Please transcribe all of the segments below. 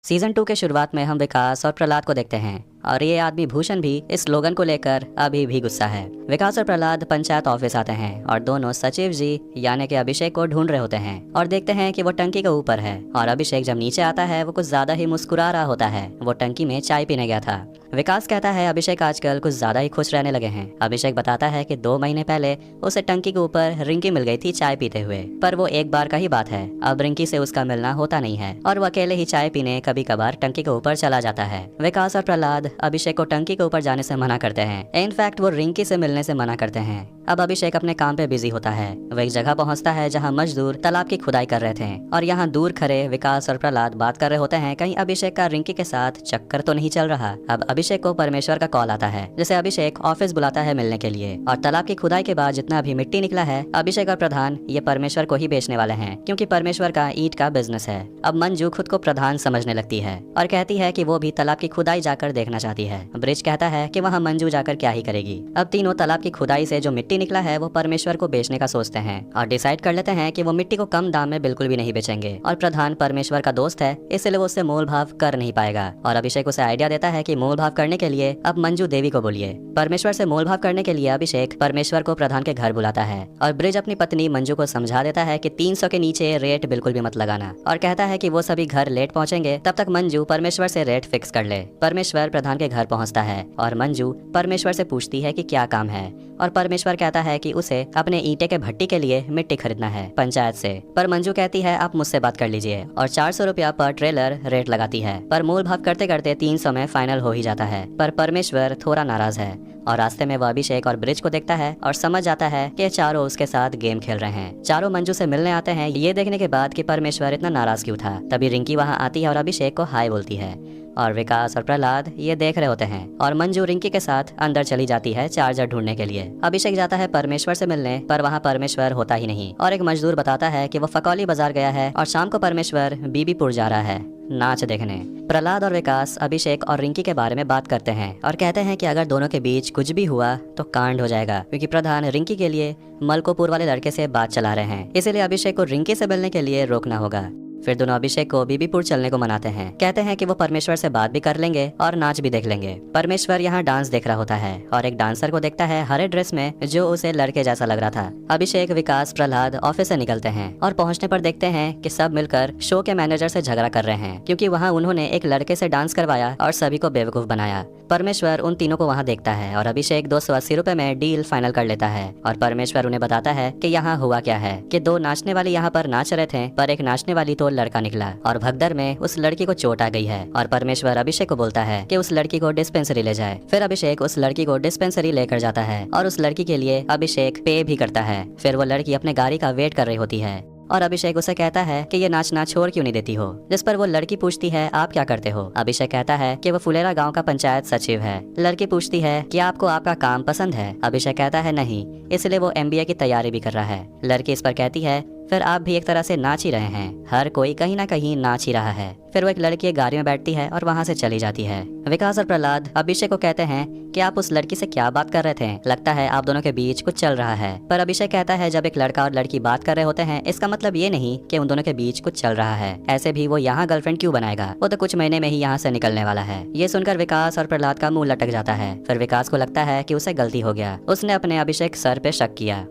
Season 2 के शुरुआत में हम विकास और प्रहलाद को देखते हैं और ये आदमी भूषण भी इस स्लोगन को लेकर अभी भी गुस्सा है। विकास और प्रहलाद पंचायत ऑफिस आते हैं और दोनों सचिव जी यानी कि अभिषेक को ढूंढ रहे होते हैं और देखते हैं कि वो टंकी के ऊपर है और अभिषेक जब नीचे आता है वो कुछ ज्यादा ही मुस्कुरा रहा होता है। वो टंकी में चाय पीने गया था। विकास कहता है अभिषेक आजकल कुछ ज्यादा ही खुश रहने लगे हैं। अभिषेक बताता है कि 2 महीने पहले उसे टंकी के ऊपर रिंकी मिल गई थी चाय पीते हुए, पर वो एक बार का ही बात है। अब रिंकी से उसका मिलना होता नहीं है और वो अकेले ही चाय पीने कभी कभार टंकी के ऊपर चला जाता है। विकास और प्रहलाद अभिषेक को टंकी के ऊपर जाने से मना करते हैं। इनफैक्ट वो रिंकी से मिलने से मना करते हैं। अब अभिषेक अपने काम पे बिजी होता है। वह एक जगह पहुंचता है जहां मजदूर तालाब की खुदाई कर रहे थे और यहां दूर खड़े विकास और प्रहलाद बात कर रहे होते हैं कहीं अभिषेक का रिंकी के साथ चक्कर तो नहीं चल रहा। अब अभिषेक को परमेश्वर का कॉल आता है जिसे अभिषेक ऑफिस बुलाता है मिलने के लिए और तालाब की खुदाई के बाद जितना भी मिट्टी निकला है अभिषेक और प्रधान ये परमेश्वर को ही बेचने वाले हैं क्योंकि परमेश्वर का ईंट का बिजनेस है। अब मंजू खुद को प्रधान समझने लगती है और कहती है कि वो भी तालाब की खुदाई जाकर देखना चाहती है। ब्रिज कहता है कि वहाँ मंजू जाकर क्या ही करेगी। अब तीनों तालाब की खुदाई से जो मिट्टी निकला है वो परमेश्वर को बेचने का सोचते हैं और डिसाइड कर लेते हैं कि वो मिट्टी को कम दाम में बिल्कुल भी नहीं बेचेंगे और प्रधान परमेश्वर का दोस्त है इसलिए वो उससे मोल भाव कर नहीं पाएगा। और अभिषेक उसे आइडिया देता है कि मोल भाव करने के लिए अब मंजू देवी को बोलिए। परमेश्वर से मोल भाव करने के लिए अभिषेक परमेश्वर को प्रधान के घर बुलाता है और ब्रिज अपनी पत्नी मंजू को समझा देता है कि 300 के नीचे रेट बिल्कुल भी मत लगाना और कहता है कि वो सभी घर लेट पहुंचेंगे तब तक मंजू परमेश्वर से रेट फिक्स कर ले। परमेश्वर प्रधान के घर पहुंचता है और मंजू परमेश्वर से पूछती है कि क्या काम है और परमेश्वर कहता है कि उसे अपने ईंटे के भट्टी के लिए मिट्टी खरीदना है पंचायत से। पर मंजू कहती है आप मुझसे बात कर लीजिए और 400 रुपया पर ट्रेलर रेट लगाती है। पर मोल भाव करते करते 300 में फाइनल हो ही जाता है। पर परमेश्वर थोड़ा नाराज है और रास्ते में वह अभिषेक और ब्रिज को देखता है और समझ जाता है कि चारों उसके साथ गेम खेल रहे हैं। चारों मंजू से मिलने आते हैं ये देखने के बाद कि परमेश्वर इतना नाराज क्यों था। तभी रिंकी वहां आती है और अभिषेक को हाय बोलती है और विकास और प्रहलाद ये देख रहे होते हैं और मंजू रिंकी के साथ अंदर चली जाती है चार्जर ढूंढने के लिए। अभिषेक जाता है परमेश्वर से मिलने पर वहाँ परमेश्वर होता ही नहीं और एक मजदूर बताता है कि वो फकौली बाजार गया है और शाम को परमेश्वर बीबीपुर जा रहा है नाच देखने। प्रहलाद और विकास अभिषेक और रिंकी के बारे में बात करते हैं और कहते हैं कि अगर दोनों के बीच कुछ भी हुआ तो कांड हो जाएगा क्योंकि प्रधान रिंकी के लिए मलकोपुर वाले लड़के से बात चला रहे हैं, इसलिए अभिषेक को रिंकी से मिलने के लिए रोकना होगा। फिर दोनों अभिषेक को बीबीपुर चलने को मनाते हैं। कहते हैं कि वो परमेश्वर से बात भी कर लेंगे और नाच भी देख लेंगे। परमेश्वर यहाँ डांस देख रहा होता है और एक डांसर को देखता है हरे ड्रेस में जो उसे लड़के जैसा लग रहा था। अभिषेक विकास प्रहलाद ऑफिस से निकलते हैं और पहुँचने पर देखते हैं कि सब मिलकर शो के मैनेजर से झगड़ा कर रहे हैं क्योंकि वहाँ उन्होंने एक लड़के से डांस करवाया और सभी को बेवकूफ बनाया। परमेश्वर उन तीनों को वहाँ देखता है और अभिषेक 280 रुपए में डील फाइनल कर लेता है और परमेश्वर उन्हें बताता है कि यहाँ हुआ क्या है कि 2 नाचने वाली यहाँ पर नाच रहे थे पर एक नाचने वाली तो लड़का निकला और भगदड़ में उस लड़की को चोट आ गई है और परमेश्वर अभिषेक को बोलता है कि उस लड़की को डिस्पेंसरी ले जाए। फिर अभिषेक उस लड़की को डिस्पेंसरी लेकर जाता है और उस लड़की के लिए अभिषेक पे भी करता है। फिर वो लड़की अपने गाड़ी का वेट कर रही होती है और अभिषेक उसे कहता है कि ये नाचना छोड़ क्यों नहीं देती हो, जिस पर वो लड़की पूछती है आप क्या करते हो। अभिषेक कहता है कि वो फुलेरा गांव का पंचायत सचिव है। लड़की पूछती है कि आपको आपका काम पसंद है। अभिषेक कहता है नहीं, इसलिए वो MBA की तैयारी भी कर रहा है। लड़की इस पर कहती है फिर आप भी एक तरह से नाच ही रहे हैं, हर कोई कहीं ना कहीं नाच ही रहा है। फिर वो एक लड़की एक गाड़ी में बैठती है और वहाँ से चली जाती है। विकास और प्रहलाद अभिषेक को कहते हैं कि आप उस लड़की से क्या बात कर रहे थे, लगता है आप दोनों के बीच कुछ चल रहा है। पर अभिषेक कहता है जब एक लड़का और लड़की बात कर रहे होते हैं इसका मतलब ये नहीं कि उन दोनों के बीच कुछ चल रहा है। ऐसे भी वो यहाँ गर्लफ्रेंड क्यों बनाएगा, वो तो कुछ महीने में ही यहाँ से निकलने वाला है। ये सुनकर विकास और प्रहलाद का मुंह लटक जाता है। फिर विकास को लगता है कि उसे गलती हो गया, उसने अपने अभिषेक सर पे शक किया।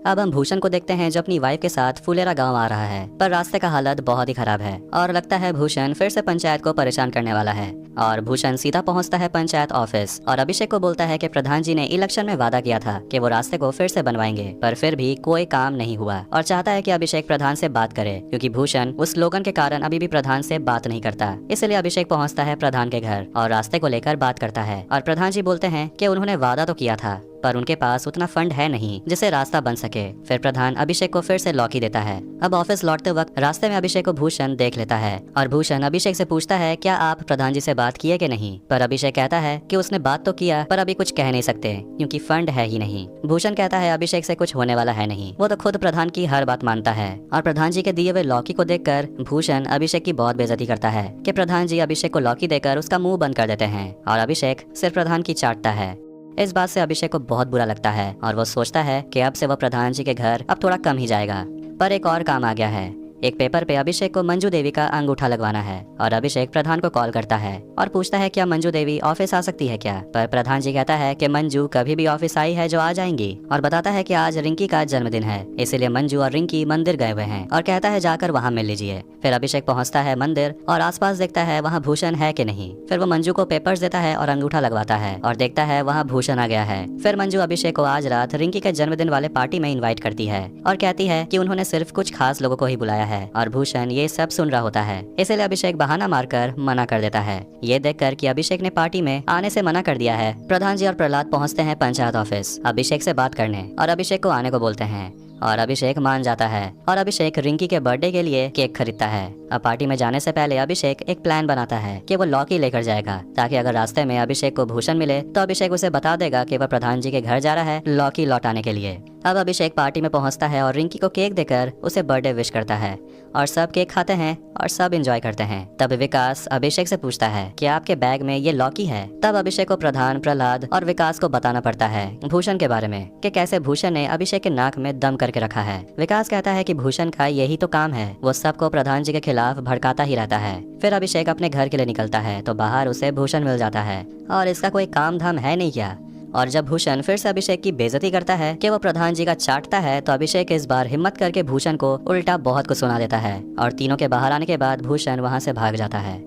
अब हम भूषण को देखते हैं जो अपनी वाइफ के साथ फुलेरा गांव आ रहा है पर रास्ते का हालत बहुत ही खराब है और लगता है भूषण फिर से पंचायत को परेशान करने वाला है। और भूषण सीधा पहुंचता है पंचायत ऑफिस और अभिषेक को बोलता है कि प्रधान जी ने इलेक्शन में वादा किया था कि वो रास्ते को फिर से बनवाएंगे पर फिर भी कोई काम नहीं हुआ और चाहता है कि अभिषेक प्रधान से बात करे क्योंकि भूषण उस स्लोगन के कारण अभी भी प्रधान से बात नहीं करता। इसलिए अभिषेक पहुँचता है प्रधान के घर और रास्ते को लेकर बात करता है और प्रधान जी बोलते हैं कि उन्होंने वादा तो किया था पर उनके पास उतना फंड है नहीं जिससे रास्ता बन सके। फिर प्रधान अभिषेक को फिर से लॉकी देता है। अब ऑफिस लौटते वक्त रास्ते में अभिषेक को भूषण देख लेता है और भूषण अभिषेक से पूछता है क्या आप प्रधान जी से बात किए कि नहीं। पर अभिषेक कहता है कि उसने बात तो किया पर अभी कुछ कह नहीं सकते क्योंकि फंड है ही नहीं। भूषण कहता है अभिषेक से कुछ होने वाला है नहीं, वो तो खुद प्रधान की हर बात मानता है। और प्रधान जी के दिए हुए लॉकी को देखकर भूषण अभिषेक की बहुत बेइज्जती करता है कि प्रधान जी अभिषेक को लॉकी देकर उसका मुंह बंद कर देते हैं और अभिषेक सिर्फ प्रधान की चाटता है। इस बात से अभिषेक को बहुत बुरा लगता है और वो सोचता है कि अब से वो प्रधान जी के घर अब थोड़ा कम ही जाएगा। पर एक और काम आ गया है एक पेपर पे अभिषेक को मंजू देवी का अंगूठा लगवाना है और अभिषेक प्रधान को कॉल करता है और पूछता है क्या मंजू देवी ऑफिस आ सकती है क्या। पर प्रधान जी कहता है कि मंजू कभी भी ऑफिस आई है जो आ जाएंगी, और बताता है कि आज रिंकी का जन्मदिन है, इसीलिए मंजू और रिंकी मंदिर गए हुए हैं और कहता है जाकर वहाँ मिल लीजिए। फिर अभिषेक पहुँचता है मंदिर और आसपास देखता है वहाँ भूषण है कि नहीं। फिर वो मंजू को पेपर्स देता है और अंगूठा लगवाता है और देखता है वहाँ भूषण आ गया है। फिर मंजू अभिषेक को आज रात रिंकी के जन्मदिन वाले पार्टी में इनवाइट करती है और कहती है कि उन्होंने सिर्फ कुछ खास लोगों को ही बुलाया है और भूषण ये सब सुन रहा होता है, इसलिए अभिषेक बहाना मारकर मना कर देता है। ये देखकर कि अभिषेक ने पार्टी में आने से मना कर दिया है, प्रधान जी और प्रहलाद पहुंचते हैं पंचायत ऑफिस अभिषेक से बात करने और अभिषेक को आने को बोलते हैं और अभिषेक मान जाता है और अभिषेक रिंकी के बर्थडे के लिए केक खरीदता है। अब पार्टी में जाने से पहले अभिषेक एक प्लान बनाता है कि वो लॉकी लेकर जाएगा ताकि अगर रास्ते में अभिषेक को भूषण मिले तो अभिषेक उसे बता देगा कि वह प्रधान जी के घर जा रहा है लॉकी लौटाने के लिए। अब अभिषेक पार्टी में पहुंचता है और रिंकी को केक देकर उसे बर्थडे विश करता है और सब केक खाते हैं और सब एंजॉय करते हैं। तब विकास अभिषेक से पूछता है कि आपके बैग में ये लॉकी है। तब अभिषेक को प्रधान, प्रहलाद और विकास को बताना पड़ता है भूषण के बारे में कि कैसे भूषण ने अभिषेक के नाक में दम करके रखा है। विकास कहता है कि भूषण का यही तो काम है, वो सबको प्रधान जी के खिलाफ भड़काता ही रहता है। फिर अभिषेक अपने घर के लिए निकलता है तो बाहर उसे भूषण मिल जाता है और इसका कोई काम धाम है नहीं क्या। और जब भूषण फिर से अभिषेक की बेइज्जती करता है कि वो प्रधान जी का चाटता है तो अभिषेक इस बार हिम्मत करके भूषण को उल्टा बहुत कुछ सुना देता है और तीनों के बाहर आने के बाद भूषण वहां से भाग जाता है।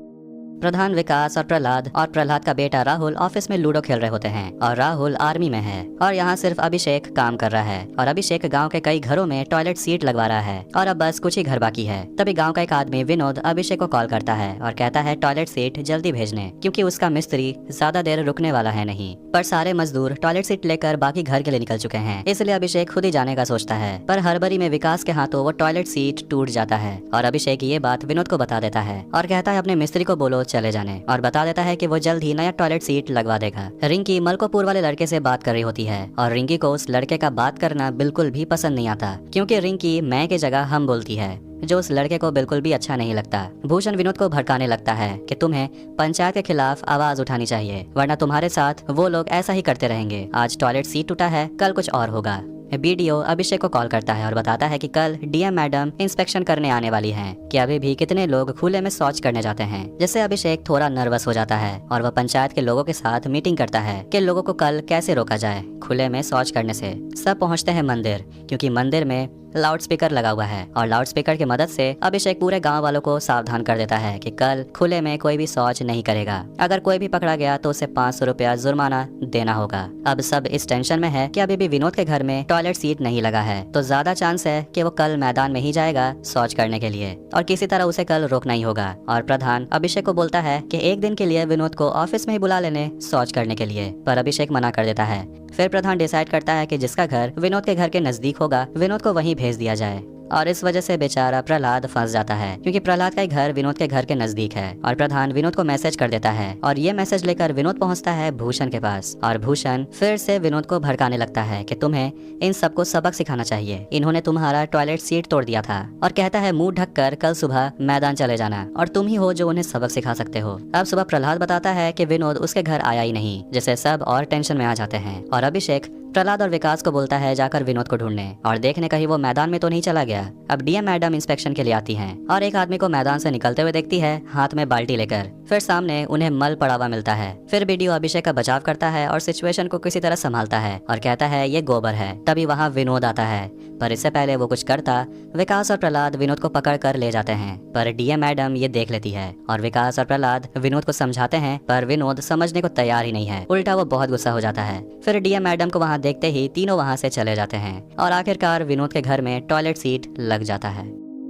प्रधान, विकास और प्रहलाद का बेटा राहुल ऑफिस में लूडो खेल रहे होते हैं और राहुल आर्मी में है और यहाँ सिर्फ अभिषेक काम कर रहा है और अभिषेक गांव के कई घरों में टॉयलेट सीट लगवा रहा है और अब बस कुछ ही घर बाकी है। तभी गांव का एक आदमी विनोद अभिषेक को कॉल करता है और कहता है टॉयलेट सीट जल्दी भेजने, क्योंकि उसका मिस्त्री ज्यादा देर रुकने वाला है नहीं। पर सारे मजदूर टॉयलेट सीट लेकर बाकी घर के लिए निकल चुके हैं, इसलिए अभिषेक खुद ही जाने का सोचता है। पर हड़बड़ी में विकास के हाथों वो टॉयलेट सीट टूट जाता है और अभिषेक ये बात विनोद को बता देता है और कहता है अपने मिस्त्री को बोलो चले जाने, और बता देता है कि वो जल्द ही नया टॉयलेट सीट लगवा देगा। रिंकी मलकोपुर वाले लड़के से बात कर रही होती है और रिंकी को उस लड़के का बात करना बिल्कुल भी पसंद नहीं आता, क्योंकि रिंकी मैं की जगह हम बोलती है, जो उस लड़के को बिल्कुल भी अच्छा नहीं लगता। भूषण विनोद को भड़काने लगता है कि तुम्हें पंचायत के खिलाफ आवाज उठानी चाहिए, वरना तुम्हारे साथ वो लोग ऐसा ही करते रहेंगे। आज टॉयलेट सीट टूटा है, कल कुछ और होगा। बीडीओ अभिषेक को कॉल करता है और बताता है कि कल डीएम मैडम इंस्पेक्शन करने आने वाली हैं, कि अभी भी कितने लोग खुले में शौच करने जाते हैं, जिससे अभिषेक थोड़ा नर्वस हो जाता है और वह पंचायत के लोगों के साथ मीटिंग करता है कि लोगों को कल कैसे रोका जाए खुले में शौच करने से। सब पहुंचते हैं मंदिर, क्योंकि मंदिर में लाउड स्पीकर लगा हुआ है और लाउड स्पीकर की मदद से अभिषेक पूरे गांव वालों को सावधान कर देता है कि कल खुले में कोई भी शौच नहीं करेगा। अगर कोई भी पकड़ा गया तो उसे 500 रुपया जुर्माना देना होगा। अब सब इस टेंशन में है कि अभी भी विनोद के घर में टॉयलेट सीट नहीं लगा है, तो ज्यादा चांस है कि वो कल मैदान में ही जाएगा शौच करने के लिए और किसी तरह उसे कल रोकना ही होगा। और प्रधान अभिषेक को बोलता है कि एक दिन के लिए विनोद को ऑफिस में ही बुला लेने शौच करने के लिए, पर अभिषेक मना कर देता है। फिर प्रधान डिसाइड करता है कि जिसका घर विनोद के घर के नजदीक होगा विनोद को वहीं भेज दिया जाए, और इस वजह से बेचारा प्रहलाद फंस जाता है, क्योंकि प्रहलाद का घर विनोद के घर के नजदीक है। और प्रधान विनोद को मैसेज कर देता है और ये मैसेज लेकर विनोद पहुंचता है भूषण के पास और भूषण फिर से विनोद को भड़काने लगता है कि तुम्हें इन सबको सबक सिखाना चाहिए, इन्होंने तुम्हारा टॉयलेट सीट तोड़ दिया था, और कहता है मुंह ढककर कल सुबह मैदान चले जाना और तुम ही हो जो उन्हें सबक सिखा सकते हो। अब सुबह प्रहलाद बताता है कि विनोद उसके घर आया ही नहीं, जिससे सब और टेंशन में आ जाते हैं और अभिषेक प्रहलाद और विकास को बोलता है जाकर विनोद को ढूंढने और देखने कहीं वो मैदान में तो नहीं चला गया। अब डीएम मैडम इंस्पेक्शन के लिए आती हैं और एक आदमी को मैदान से निकलते हुए देखती है हाथ में बाल्टी लेकर। फिर सामने उन्हें मल पड़ा हुआ मिलता है। फिर बीडीओ अभिषेक का बचाव करता है और सिचुएशन को किसी तरह संभालता है और कहता है ये गोबर है। तभी वहाँ विनोद आता है, पर इससे पहले वो कुछ करता विकास और प्रहलाद विनोद को पकड़ कर ले जाते हैं, पर डीएम मैडम ये देख लेती है और विकास और प्रहलाद विनोद को समझाते हैं, पर विनोद समझने को तैयार ही नहीं है, उल्टा वो बहुत गुस्सा हो जाता है। फिर डीएम मैडम को वहाँ देखते ही तीनों वहाँ से चले जाते हैं और आखिरकार विनोद के घर में टॉयलेट सीट लग जाता है।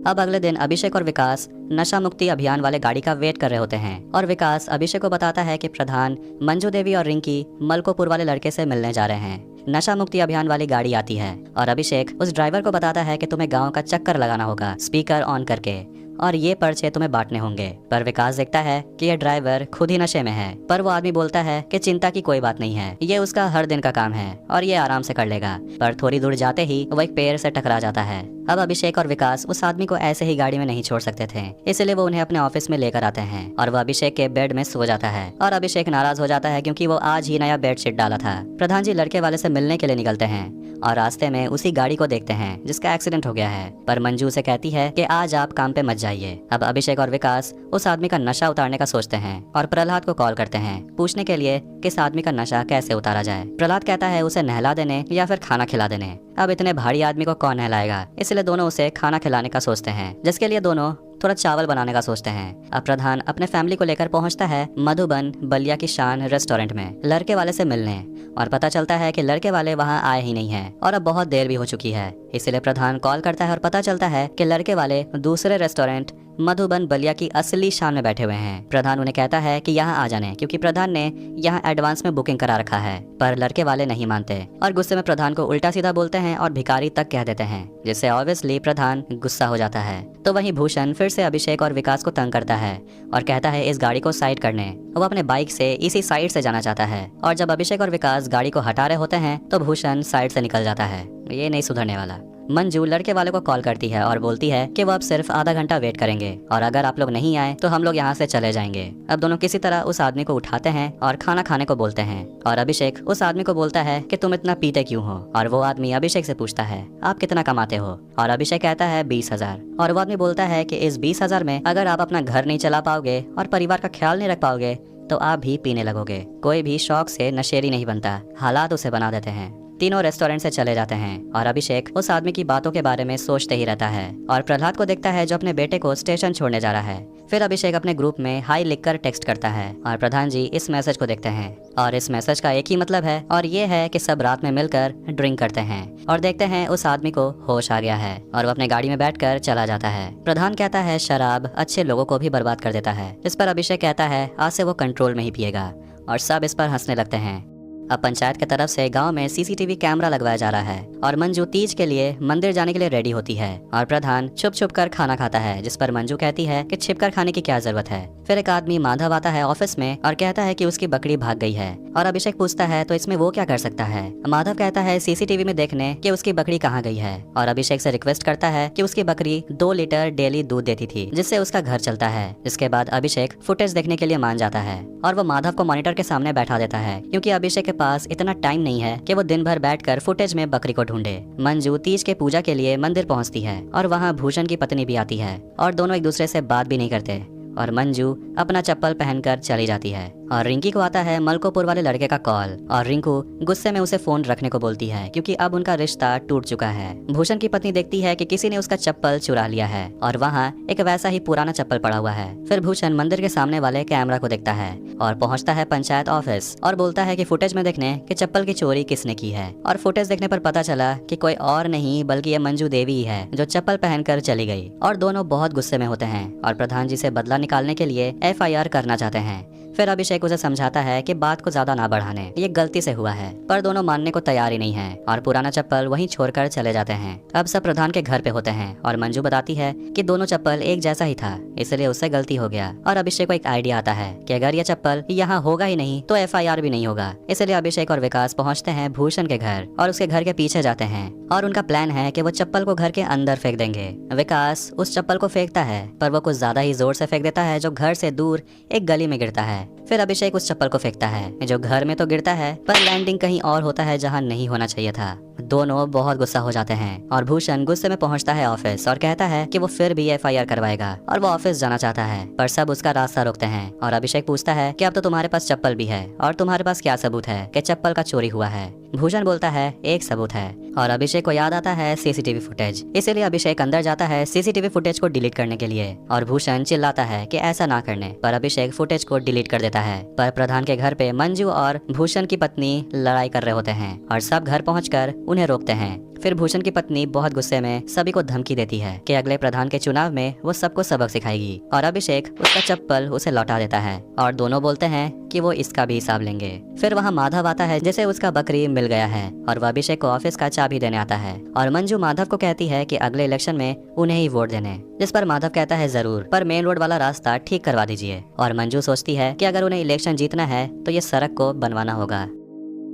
अब अगले दिन अभिषेक और विकास नशा मुक्ति अभियान वाले गाड़ी का वेट कर रहे होते हैं और विकास अभिषेक को बताता है कि प्रधान, मंजू देवी और रिंकी मलकोपुर वाले लड़के से मिलने जा रहे हैं। नशा मुक्ति अभियान वाली गाड़ी आती है और अभिषेक उस ड्राइवर को बताता है कि तुम्हें गांव का चक्कर लगाना होगा स्पीकर ऑन करके, और ये पर्चे तुम्हें बांटने होंगे। पर विकास देखता है कि यह ड्राइवर खुद ही नशे में है। पर वो आदमी बोलता है कि चिंता की कोई बात नहीं है, ये उसका हर दिन का काम है और ये आराम से कर लेगा। पर थोड़ी दूर जाते ही वो एक पेड़ से टकरा जाता है। अब अभिषेक और विकास उस आदमी को ऐसे ही गाड़ी में नहीं छोड़ सकते थे, इसलिए वो उन्हें अपने ऑफिस में लेकर आते हैं और वो अभिषेक के बेड में सो जाता है। और अभिषेक नाराज हो जाता है क्योंकि वो आज ही नया बेडशीट डाला था। प्रधान जी लड़के वाले से मिलने के लिए निकलते हैं और रास्ते में उसी गाड़ी को देखते हैं जिसका एक्सीडेंट हो गया है। पर मंजू से कहती है कि आज आप काम पे मत जाइए। अब अभिषेक और विकास उस आदमी का नशा उतारने का सोचते हैं और प्रहलाद को कॉल करते हैं पूछने के लिए कि इस आदमी का नशा कैसे उतारा जाए। प्रहलाद कहता है उसे नहला देने या फिर खाना खिला देने। अब इतने भारी आदमी को कौन नहलाएगा, इसलिए दोनों उसे खाना खिलाने का सोचते हैं, जिसके लिए दोनों थोड़ा चावल बनाने का सोचते हैं। अब प्रधान अपने फैमिली को लेकर पहुंचता है मधुबन बलिया की शान रेस्टोरेंट में लड़के वाले से मिलने और पता चलता है कि लड़के वाले वहां आए ही नहीं हैं और अब बहुत देर भी हो चुकी है। इसलिए प्रधान कॉल करता है और पता चलता है कि लड़के वाले दूसरे रेस्टोरेंट मधुबन बलिया की असली शान में बैठे हुए हैं। प्रधान उन्हें कहता है कि यहाँ आ जाने, क्योंकि प्रधान ने यहाँ एडवांस में बुकिंग करा रखा है। पर लड़के वाले नहीं मानते और गुस्से में प्रधान को उल्टा सीधा बोलते हैं और भिखारी तक कह देते हैं, जिससे ऑब्वियसली प्रधान गुस्सा हो जाता है। तो वहीं भूषण फिर से अभिषेक और विकास को तंग करता है और कहता है इस गाड़ी को साइड करने। वो अपने बाइक से इसी साइड से जाना चाहता है और जब अभिषेक और विकास गाड़ी को हटा रहे होते हैं तो भूषण साइड से निकल जाता है। ये नहीं सुधरने वाला। मंजू लड़के वाले को कॉल करती है और बोलती है कि वो अब सिर्फ आधा घंटा वेट करेंगे और अगर आप लोग नहीं आए तो हम लोग यहाँ से चले जाएंगे। अब दोनों किसी तरह उस आदमी को उठाते हैं और खाना खाने को बोलते हैं और अभिषेक उस आदमी को बोलता है कि तुम इतना पीते क्यों हो। और वो आदमी अभिषेक से पूछता है आप कितना कमाते हो और अभिषेक कहता है 20,000। और वो आदमी बोलता है कि इस 20,000 में अगर आप अपना घर नहीं चला पाओगे और परिवार का ख्याल नहीं रख पाओगे तो आप भी पीने लगोगे। कोई भी शौक से नशेड़ी नहीं बनता, हालात उसे बना देते हैं। तीनों रेस्टोरेंट से चले जाते हैं और अभिषेक उस आदमी की बातों के बारे में सोचते ही रहता है और प्रहलाद को देखता है जो अपने बेटे को स्टेशन छोड़ने जा रहा है। फिर अभिषेक अपने ग्रुप में हाई लिखकर टेक्स्ट करता है और प्रधान जी इस मैसेज को देखते हैं और इस मैसेज का एक ही मतलब है और ये है कि सब रात में मिलकर ड्रिंक करते हैं और देखते हैं उस आदमी को होश आ गया है और वो अपने गाड़ी में बैठकर चला जाता है। प्रधान कहता है शराब अच्छे लोगों को भी बर्बाद कर देता है। इस पर अभिषेक कहता है आज से वो कंट्रोल में ही पिएगा और सब इस पर हंसने लगते हैं। अब पंचायत की तरफ से गांव में सीसीटीवी कैमरा लगवाया जा रहा है और मंजू तीज के लिए मंदिर जाने के लिए रेडी होती है और प्रधान छुप छुप कर खाना खाता है, जिस पर मंजू कहती है कि छिप कर खाने की क्या जरूरत है। फिर एक आदमी माधव आता है ऑफिस में और कहता है कि उसकी बकरी भाग गई है और अभिषेक पूछता है तो इसमें वो क्या कर सकता है। माधव कहता है सीसीटीवी में देखने कि उसकी बकरी कहाँ गई है और अभिषेक से रिक्वेस्ट करता है कि उसकी बकरी 2 लीटर डेली दूध देती थी जिससे उसका घर चलता है। इसके बाद अभिषेक फुटेज देखने के लिए मान जाता है और वो माधव को मॉनिटर के सामने बैठा देता है क्योंकि अभिषेक के पास इतना टाइम नहीं है कि वो दिन भर बैठकर फुटेज में बकरी को ढूंढे। मंजू तीज के पूजा के लिए मंदिर पहुंचती है और वहां भूषण की पत्नी भी आती है और दोनों एक दूसरे से बात भी नहीं करते और मंजू अपना चप्पल पहनकर चली जाती है और रिंकी को आता है मलकोपुर वाले लड़के का कॉल और रिंकू गुस्से में उसे फोन रखने को बोलती है क्योंकि अब उनका रिश्ता टूट चुका है। भूषण की पत्नी देखती है कि किसी ने उसका चप्पल चुरा लिया है और वहाँ एक वैसा ही पुराना चप्पल पड़ा हुआ है। फिर भूषण मंदिर के सामने वाले कैमरा को देखता है और पहुंचता है पंचायत ऑफिस और बोलता है कि फुटेज में देखने कि चप्पल की चोरी किसने की है और फुटेज देखने पर पता चला कि कोई और नहीं बल्कि ये मंजू देवी ही है जो चप्पल पहनकर चली गई। और दोनों बहुत गुस्से में होते हैं और प्रधान जी से बदला निकालने के लिए FIR करना चाहते हैं। फिर अभिषेक उसे समझाता है कि बात को ज्यादा ना बढ़ाने, ये गलती से हुआ है, पर दोनों मानने को तैयार ही नहीं है और पुराना चप्पल वहीं छोड़कर चले जाते हैं। अब सब प्रधान के घर पे होते हैं और मंजू बताती है कि दोनों चप्पल एक जैसा ही था, इसलिए उससे गलती हो गया। और अभिषेक को एक आइडिया आता है कि अगर ये चप्पल यहाँ होगा ही नहीं तो FIR भी नहीं होगा। इसलिए अभिषेक और विकास पहुँचते हैं भूषण के घर और उसके घर के पीछे जाते हैं और उनका प्लान है कि वो चप्पल को घर के अंदर फेंक देंगे। विकास उस चप्पल को फेंकता है पर वो कुछ ज्यादा ही जोर से फेंक देता है जो घर से दूर एक गली में गिरता है। फिर अभिषेक उस चप्पल को फेंकता है जो घर में तो गिरता है पर लैंडिंग कहीं और होता है जहां नहीं होना चाहिए था। दोनों बहुत गुस्सा हो जाते हैं और भूषण गुस्से में पहुंचता है ऑफिस और कहता है कि वो फिर भी FIR करवाएगा और वो ऑफिस जाना चाहता है पर सब उसका रास्ता रोकते हैं। और अभिषेक पूछता है कि अब तो तुम्हारे पास चप्पल भी है और तुम्हारे पास क्या सबूत है कि चप्पल का चोरी हुआ है। भूषण बोलता है एक सबूत है और अभिषेक को याद आता है CCTV फुटेज। इसीलिए अभिषेक अंदर जाता है CCTV फुटेज को डिलीट करने के लिए और भूषण चिल्लाता है कि ऐसा ना करने पर अभिषेक फुटेज को डिलीट कर देता है। पर प्रधान के घर पे मंजू और भूषण की पत्नी लड़ाई कर रहे होते हैं और सब घर पहुंचकर उन्हें रोकते हैं। फिर भूषण की पत्नी बहुत गुस्से में सभी को धमकी देती है कि अगले प्रधान के चुनाव में वो सबको सबक सिखाएगी और अभिषेक उसका चप्पल उसे लौटा देता है और दोनों बोलते हैं कि वो इसका भी हिसाब लेंगे। फिर वहाँ माधव आता है जिसे उसका बकरी मिल गया है और वह अभिषेक को ऑफिस का चाबी देने आता है और मंजू माधव को कहती है कि अगले इलेक्शन में उन्हें ही वोट देने, जिस पर माधव कहता है जरूर, पर मेन रोड वाला रास्ता ठीक करवा दीजिए। और मंजू सोचती है कि अगर उन्हें इलेक्शन जीतना है तो ये सड़क को बनवाना होगा।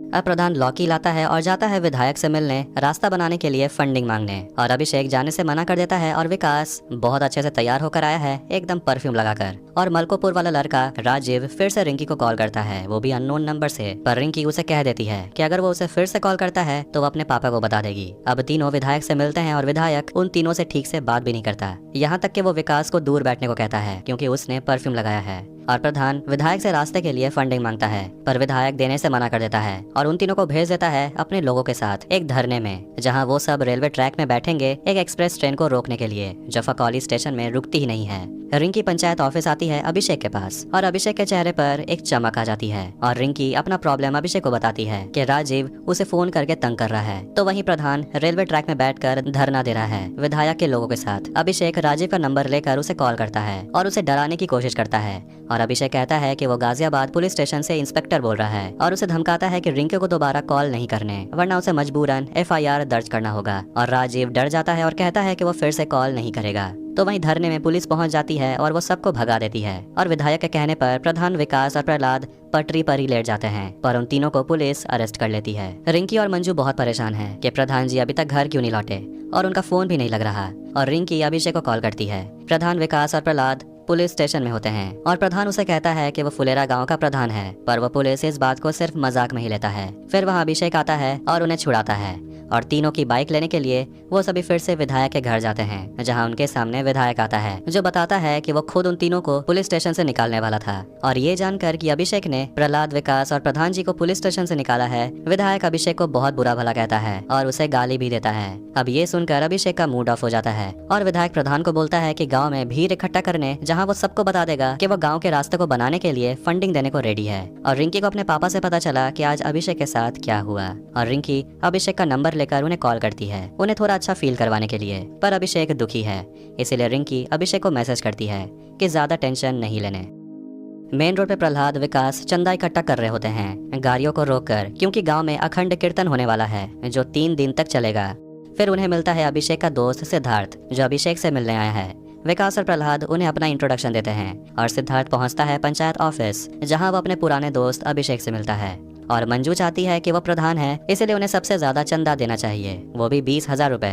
अब प्रधान लौकी लाता है और जाता है विधायक से मिलने, रास्ता बनाने के लिए फंडिंग मांगने, और अभिषेक जाने से मना कर देता है और विकास बहुत अच्छे से तैयार होकर आया है एकदम परफ्यूम लगाकर। और मलकोपुर वाला लड़का राजीव फिर से रिंकी को कॉल करता है, वो भी अननोन नंबर से, पर रिंकी उसे कह देती है कि अगर वो उसे फिर से कॉल करता है तो वो अपने पापा को बता देगी। अब तीनों विधायक से मिलते हैं और विधायक उन तीनों से ठीक से बात भी नहीं करता, यहाँ तक कि वो विकास को दूर बैठने को कहता है क्योंकि उसने परफ्यूम लगाया है। और प्रधान विधायक से रास्ते के लिए फंडिंग मांगता है, पर विधायक देने से मना कर देता है और उन तीनों को भेज देता है अपने लोगों के साथ एक धरने में, जहां वो सब रेलवे ट्रैक में बैठेंगे एक एक्सप्रेस ट्रेन को रोकने के लिए जो फकौली स्टेशन में रुकती ही नहीं है। रिंकी पंचायत ऑफिस आती है अभिषेक के पास और अभिषेक के चेहरे पर एक चमक आ जाती है और रिंकी अपना प्रॉब्लम अभिषेक को बताती है कि राजीव उसे फोन करके तंग कर रहा है। तो वहीं प्रधान रेलवे ट्रैक में बैठकर धरना दे रहा है विधायक के लोगों के साथ। अभिषेक राजीव का नंबर लेकर उसे कॉल करता है और उसे डराने की कोशिश करता है और अभिषेक कहता है कि वो गाजियाबाद पुलिस स्टेशन से इंस्पेक्टर बोल रहा है और उसे धमकाता है कि रिंकी को दोबारा कॉल नहीं करने वरना उसे मजबूरन FIR दर्ज करना होगा। और राजीव डर जाता है और कहता है कि वो फिर से कॉल नहीं करेगा। तो वहीं धरने में पुलिस पहुंच जाती है और वो सबको भगा देती है और विधायक के कहने पर प्रधान, विकास और प्रहलाद पटरी पर ही लेट जाते हैं, पर उन तीनों को पुलिस अरेस्ट कर लेती है। रिंकी और मंजू बहुत परेशान है कि प्रधान जी अभी तक घर क्यों नहीं लौटे और उनका फोन भी नहीं लग रहा। और रिंकी अभिषेक को कॉल करती है। प्रधान, विकास और प्रहलाद पुलिस स्टेशन में होते हैं और प्रधान उसे कहता है कि वो फुलेरा गांव का प्रधान है, पर वो पुलिस इस बात को सिर्फ मजाक में ही लेता है। फिर वहाँ अभिषेक आता है और उन्हें छुड़ाता है और तीनों की बाइक लेने के लिए वो सभी फिर से विधायक के घर जाते हैं, जहां उनके सामने विधायक आता है जो बताता है कि वो खुद उन तीनों को पुलिस स्टेशन से निकालने वाला था। और ये जानकर कि अभिषेक ने प्रहलाद, विकास और प्रधान जी को पुलिस स्टेशन से निकाला है, विधायक अभिषेक को बहुत बुरा भला कहता है और उसे गाली भी देता है। अब ये सुनकर अभिषेक का मूड ऑफ हो जाता है और विधायक प्रधान को बोलता है कि गाँव में भीड़ इकट्ठा करने, जहाँ वो सबको बता देगा कि वो गाँव के रास्ते को बनाने के लिए फंडिंग देने को रेडी है। और रिंकी को अपने पापा से पता चला कि आज अभिषेक के साथ क्या हुआ और रिंकी अभिषेक का नंबर लेकर उन्हें कॉल करती है, उन्हें थोड़ा अच्छा फील करवाने के लिए। पर अभिषेक दुखी है, इसीलिए रिंकी अभिषेक को मैसेज करती है कि ज्यादा टेंशन नहीं लेने। मेन रोड पे प्रहलाद, विकास चंदा इकट्ठा कर रहे होते हैं गाड़ियों को रोककर, क्योंकि गांव में अखंड कीर्तन होने वाला है जो 3 दिन तक चलेगा। फिर उन्हें मिलता है अभिषेक का दोस्त सिद्धार्थ जो अभिषेक से मिलने आया है। विकास और प्रहलाद उन्हें अपना इंट्रोडक्शन देते हैं और सिद्धार्थ पहुंचता है पंचायत ऑफिस, जहां वो अपने पुराने दोस्त अभिषेक से मिलता है। और मंजू चाहती है कि वो प्रधान है, इसलिए उन्हें सबसे ज्यादा चंदा देना चाहिए, वो भी 20,000 रुपए।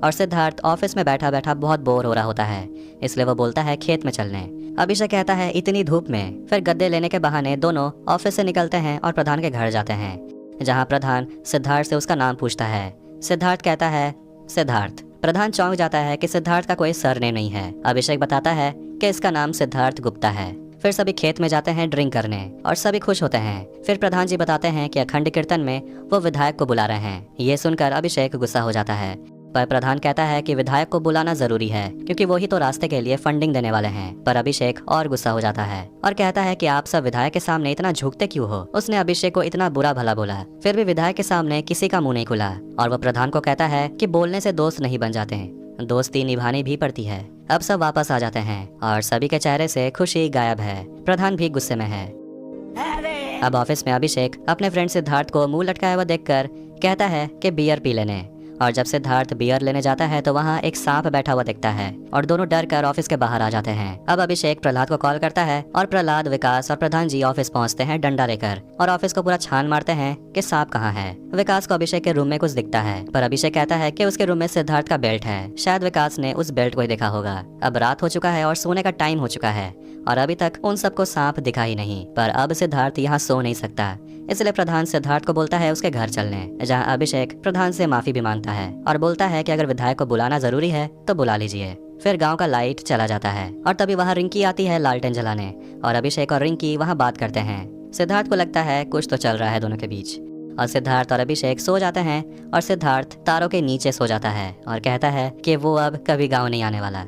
और सिद्धार्थ ऑफिस में बैठा बैठा बहुत बोर हो रहा होता है, इसलिए वो बोलता है खेत में चलने। अभिषेक कहता है इतनी धूप में। फिर गद्दे लेने के बहाने दोनों ऑफिस से निकलते हैं और प्रधान के घर जाते हैं, जहाँ प्रधान सिद्धार्थ से उसका नाम पूछता है। सिद्धार्थ कहता है सिद्धार्थ। प्रधान चौंक जाता है कि सिद्धार्थ का कोई सरनेम नहीं है। अभिषेक बताता है कि इसका नाम सिद्धार्थ गुप्ता है। फिर सभी खेत में जाते हैं ड्रिंक करने और सभी खुश होते हैं। फिर प्रधान जी बताते हैं कि अखंड कीर्तन में वो विधायक को बुला रहे हैं। ये सुनकर अभिषेक गुस्सा हो जाता है, पर प्रधान कहता है कि विधायक को बुलाना जरूरी है क्योंकि वो ही तो रास्ते के लिए फंडिंग देने वाले हैं। पर अभिषेक और गुस्सा हो जाता है और कहता है कि आप सब विधायक के सामने इतना झुकते क्यों हो। उसने अभिषेक को इतना बुरा भला बोला, फिर भी विधायक के सामने किसी का मुंह नहीं खुला। और वह प्रधान को कहता है कि बोलने से दोस्त नहीं बन जाते, दोस्ती निभानी भी पड़ती है। अब सब वापस आ जाते हैं और सभी के चेहरे से खुशी गायब है। प्रधान भी गुस्से में है। अब ऑफिस में अभिषेक अपने फ्रेंड सिद्धार्थ को मुंह लटकाया हुआ देखकर कहता है कि बियर पी लेने। और जब सिद्धार्थ बियर लेने जाता है तो वहाँ एक सांप बैठा हुआ दिखता है और दोनों डर कर ऑफिस के बाहर आ जाते हैं। अब अभिषेक प्रहलाद को कॉल करता है और प्रहलाद, विकास और प्रधान जी ऑफिस पहुँचते हैं डंडा लेकर और ऑफिस को पूरा छान मारते हैं कि सांप कहाँ है। विकास को अभिषेक के रूम में कुछ दिखता है, पर अभिषेक कहता है कि उसके रूम में सिद्धार्थ का बेल्ट है। शायद विकास ने उस बेल्ट को ही देखा होगा। अब रात हो चुका है और सोने का टाइम हो चुका है और अभी तक उन सबको सांप दिखा ही नहीं। पर अब सिद्धार्थ यहाँ सो नहीं सकता, इसलिए प्रधान सिद्धार्थ को बोलता है उसके घर चलने, जहाँ अभिषेक प्रधान से माफी भी मांगता है और बोलता है कि अगर विधायक को बुलाना जरूरी है तो बुला लीजिए। फिर गांव का लाइट चला जाता है और तभी वहाँ रिंकी आती है लालटेन जलाने और अभिषेक और रिंकी वहाँ बात करते हैं। सिद्धार्थ को लगता है कुछ तो चल रहा है दोनों के बीच और सिद्धार्थ और अभिषेक सो जाते हैं और सिद्धार्थ तारों के नीचे सो जाता है और कहता है कि वो अब कभी गाँव नहीं आने वाला।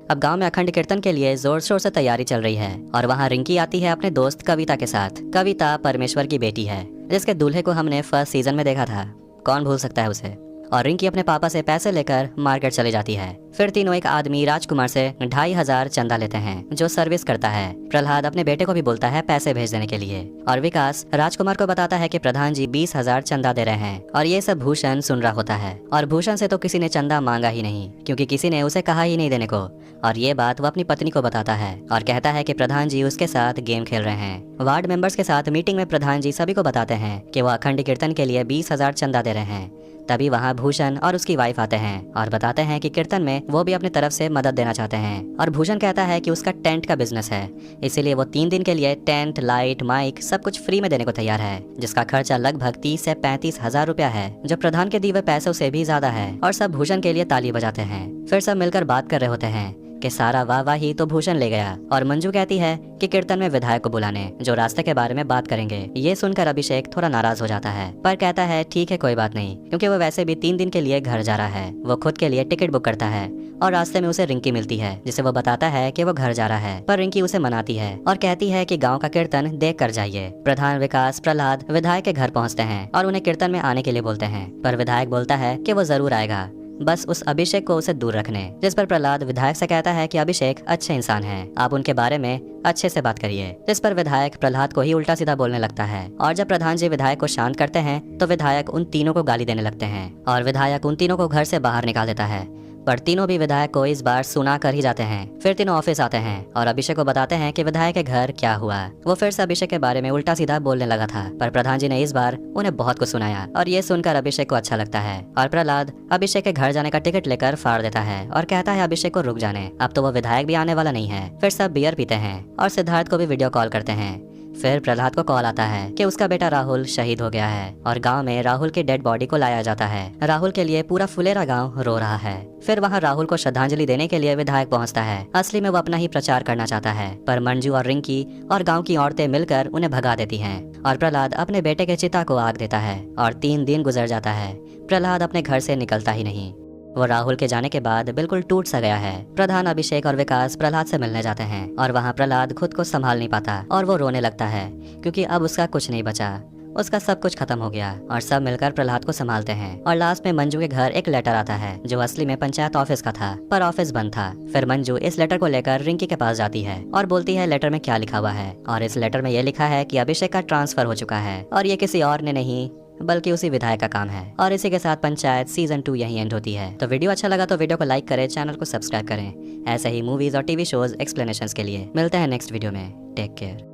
अब गांव में अखंड कीर्तन के लिए जोर शोर से तैयारी चल रही है और वहाँ रिंकी आती है अपने दोस्त कविता के साथ। कविता परमेश्वर की बेटी है जिसके दूल्हे को हमने फर्स्ट सीजन में देखा था। कौन भूल सकता है उसे। और रिंकी अपने पापा से पैसे लेकर मार्केट चली जाती है। फिर तीनों एक आदमी राजकुमार से 2500 चंदा लेते हैं जो सर्विस करता है। प्रहलाद अपने बेटे को भी बोलता है पैसे भेज देने के लिए और विकास राजकुमार को बताता है कि प्रधान जी 20,000 चंदा दे रहे हैं और ये सब भूषण सुन रहा होता है। और भूषण से तो किसी ने चंदा मांगा ही नहीं क्योंकि किसी ने उसे कहा ही नहीं देने को। और ये बात वो अपनी पत्नी को बताता है और कहता है कि प्रधान जी उसके साथ गेम खेल रहे हैं। वार्ड मेंबर्स के साथ मीटिंग में प्रधान जी सभी को बताते हैं कि वो अखंड कीर्तन के लिए 20,000 चंदा दे रहे हैं। तभी वहाँ भूषण और उसकी वाइफ आते हैं और बताते हैं कि कीर्तन में वो भी अपनी तरफ से मदद देना चाहते हैं। और भूषण कहता है कि उसका टेंट का बिजनेस है, इसीलिए वो 3 दिन के लिए टेंट, लाइट, माइक सब कुछ फ्री में देने को तैयार है, जिसका खर्चा लगभग 30 से 35,000 रुपया है, जो प्रधान के दिए हुए पैसों से भी ज्यादा है। और सब भूषण के लिए ताली बजाते हैं। फिर सब मिलकर बात कर रहे होते हैं कि सारा वाह ही तो भूषण ले गया। और मंजू कहती है कि कीर्तन में विधायक को बुलाने, जो रास्ते के बारे में बात करेंगे। ये सुनकर अभिषेक थोड़ा नाराज हो जाता है पर कहता है ठीक है कोई बात नहीं, क्योंकि वो वैसे भी 3 दिन के लिए घर जा रहा है। वो खुद के लिए टिकट बुक करता है और रास्ते में उसे रिंकी मिलती है, जिसे वो बताता है कि वो घर जा रहा है। पर रिंकी उसे मनाती है और कहती है कि गांव का कीर्तन देख कर जाइए। प्रधान, विकास, प्रहलाद विधायक के घर पहुंचते हैं और उन्हें कीर्तन में आने के लिए बोलते हैं। पर विधायक बोलता है कि वो जरूर आएगा, बस उस अभिषेक को उसे दूर रखने। जिस पर प्रहलाद विधायक से कहता है कि अभिषेक अच्छे इंसान हैं, आप उनके बारे में अच्छे से बात करिए। जिस पर विधायक प्रहलाद को ही उल्टा सीधा बोलने लगता है। और जब प्रधान जी विधायक को शांत करते हैं तो विधायक उन तीनों को गाली देने लगते हैं और विधायक उन तीनों को घर से बाहर निकाल देता है। पर तीनों भी विधायक को इस बार सुना कर ही जाते हैं। फिर तीनों ऑफिस आते हैं और अभिषेक को बताते हैं कि विधायक के घर क्या हुआ। वो फिर से अभिषेक के बारे में उल्टा सीधा बोलने लगा था, पर प्रधान जी ने इस बार उन्हें बहुत कुछ सुनाया और ये सुनकर अभिषेक को अच्छा लगता है। और प्रहलाद अभिषेक के घर जाने का टिकट लेकर फाड़ देता है और कहता है अभिषेक को रुक जाने, अब तो वो विधायक भी आने वाला नहीं है। फिर सब बियर पीते हैं और सिद्धार्थ को भी वीडियो कॉल करते हैं। फिर प्रहलाद को कॉल आता है कि उसका बेटा राहुल शहीद हो गया है और गांव में राहुल की डेड बॉडी को लाया जाता है। राहुल के लिए पूरा फुलेरा गांव रो रहा है। फिर वहां राहुल को श्रद्धांजलि देने के लिए विधायक पहुंचता है। असली में वो अपना ही प्रचार करना चाहता है, पर मंजू और रिंकी और गांव की औरतें मिलकर उन्हें भगा देती हैं। और प्रहलाद अपने बेटे के चिता को आग देता है और 3 दिन गुजर जाता है। प्रहलाद अपने घर से निकलता ही नहीं। वो राहुल के जाने के बाद बिल्कुल टूट सा गया है। प्रधान, अभिषेक और विकास प्रहलाद से मिलने जाते हैं और वहाँ प्रहलाद खुद को संभाल नहीं पाता और वो रोने लगता है क्योंकि अब उसका कुछ नहीं बचा, उसका सब कुछ खत्म हो गया। और सब मिलकर प्रहलाद को संभालते हैं। और लास्ट में मंजू के घर एक लेटर आता है जो असली में पंचायत ऑफिस का था, पर ऑफिस बंद था। फिर मंजू इस लेटर को लेकर रिंकी के पास जाती है और बोलती है लेटर में क्या लिखा हुआ है। और इस लेटर में ये लिखा है कि अभिषेक का ट्रांसफर हो चुका है और ये किसी और ने नहीं बल्कि उसी विधायक का काम है। और इसी के साथ पंचायत सीजन 2 यहीं एंड होती है। तो वीडियो अच्छा लगा तो वीडियो को लाइक करें, चैनल को सब्सक्राइब करें। ऐसे ही मूवीज और टीवी शोज एक्सप्लेनेशंस के लिए मिलते हैं नेक्स्ट वीडियो में। Take care.